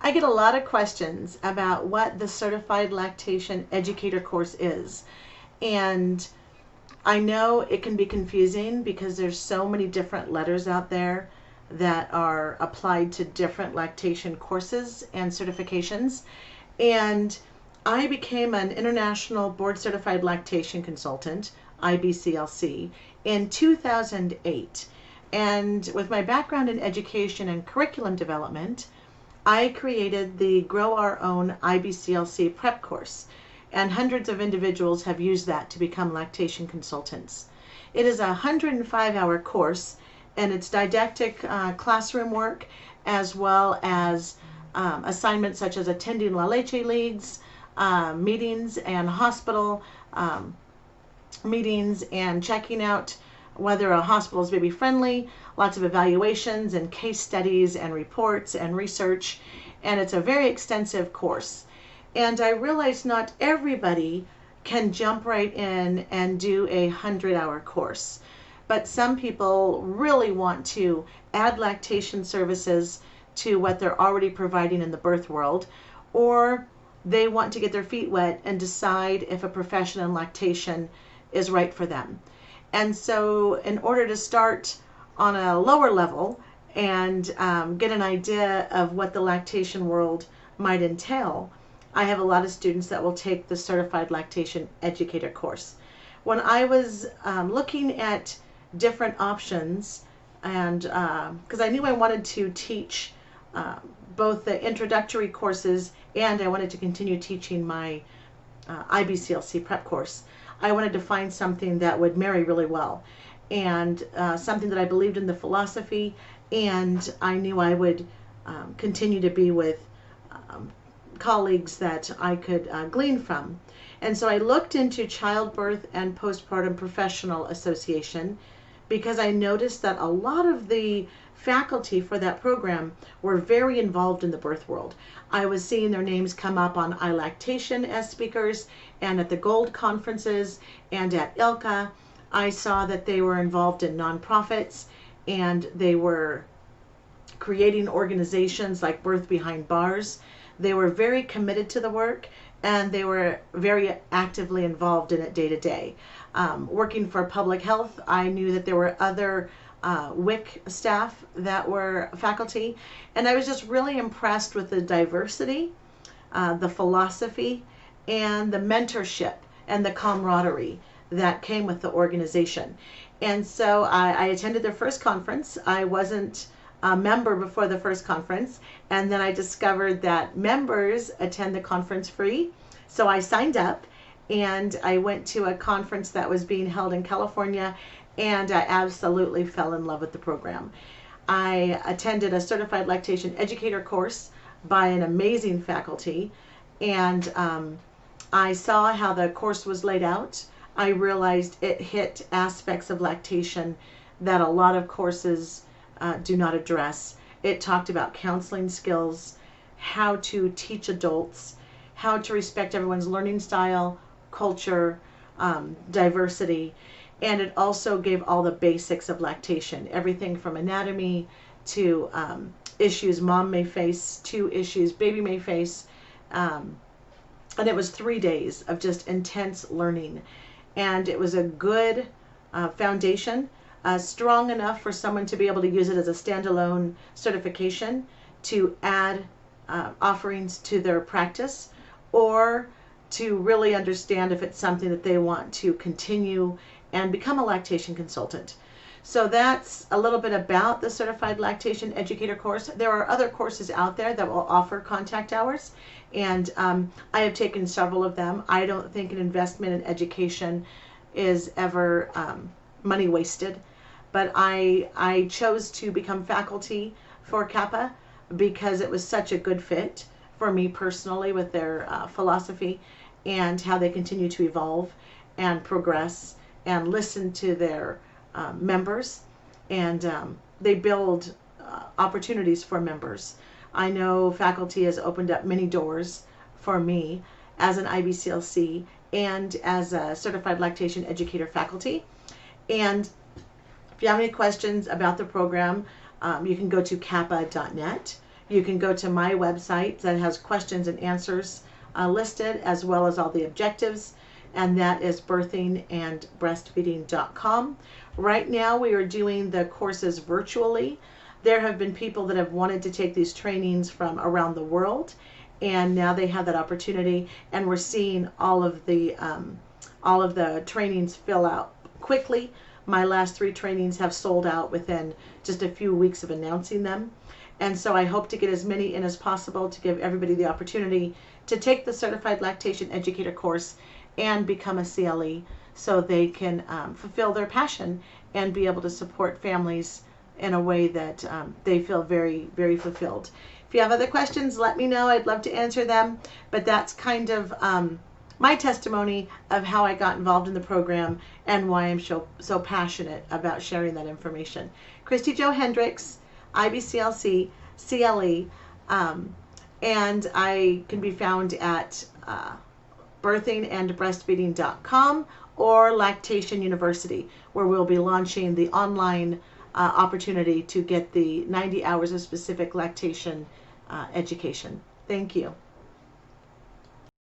I get a lot of questions about what the Certified Lactation Educator course is. And I know it can be confusing because there's so many different letters out there that are applied to different lactation courses and certifications. And I became an International Board Certified Lactation Consultant, IBCLC, in 2008. And with my background in education and curriculum development, I created the Grow Our Own IBCLC prep course, and hundreds of individuals have used that to become lactation consultants. It is a 105-hour course, and it's didactic classroom work as well as assignments such as attending La Leche Leagues, meetings and hospital meetings, and checking out whether a hospital is baby friendly, lots of evaluations and case studies and reports and research, and it's a very extensive course. And I realize not everybody can jump right in and do a 100-hour course, but some people really want to add lactation services to what they're already providing in the birth world, or they want to get their feet wet and decide if a profession in lactation is right for them. And so in order to start on a lower level and get an idea of what the lactation world might entail, I have a lot of students that will take the Certified Lactation Educator course. When I was looking at different options, and because I knew I wanted to teach both the introductory courses and I wanted to continue teaching my IBCLC prep course, I wanted to find something that would marry really well, and something that I believed in the philosophy, and I knew I would continue to be with colleagues that I could glean from. And so I looked into Childbirth and Postpartum Professional Association because I noticed that a lot of the faculty for that program were very involved in the birth world. I was seeing their names come up on iLactation as speakers, and at the Gold conferences and at ILCA. I saw that they were involved in nonprofits, and they were creating organizations like Birth Behind Bars. They were very committed to the work, and they were very actively involved in it day to day. Working for public health, I knew that there were other WIC staff that were faculty, and I was just really impressed with the diversity, the philosophy, and the mentorship and the camaraderie that came with the organization. And so I attended their first conference. I wasn't a member before the first conference, and then I discovered that members attend the conference free. So I signed up, and I went to a conference that was being held in California, and I absolutely fell in love with the program. I attended a Certified Lactation Educator course by an amazing faculty, and I saw how the course was laid out. I realized it hit aspects of lactation that a lot of courses do not address. It talked about counseling skills, how to teach adults, how to respect everyone's learning style, culture, diversity, and it also gave all the basics of lactation, everything from anatomy to issues mom may face, to issues baby may face. And it was 3 days of just intense learning. And it was a good foundation, strong enough for someone to be able to use it as a standalone certification to add offerings to their practice, or to really understand if it's something that they want to continue and become a lactation consultant. So that's a little bit about the Certified Lactation Educator course. There are other courses out there that will offer contact hours, and I have taken several of them. I don't think an investment in education is ever money wasted, but I chose to become faculty for Kappa because it was such a good fit for me personally with their philosophy and how they continue to evolve and progress and listen to their members, and they build opportunities for members. I know faculty has opened up many doors for me as an IBCLC and as a Certified Lactation Educator faculty. And if you have any questions about the program, you can go to kappa.net You can go to my website that has questions and answers listed, as well as all the objectives, and that is birthingandbreastfeeding.com. Right now we are doing the courses virtually. There have been people that have wanted to take these trainings from around the world, and now they have that opportunity, and we're seeing all of the trainings fill out quickly. My last 3 trainings have sold out within just a few weeks of announcing them. And so I hope to get as many in as possible to give everybody the opportunity to take the Certified Lactation Educator course and become a CLE, so they can fulfill their passion and be able to support families in a way that they feel very, very fulfilled. If you have other questions, let me know. I'd love to answer them. But that's kind of my testimony of how I got involved in the program and why I'm so passionate about sharing that information. Christy Jo Hendricks, IBCLC, CLE, and I can be found at birthingandbreastfeeding.com or Lactation University, where we'll be launching the online opportunity to get the 90 hours of specific lactation education. Thank you.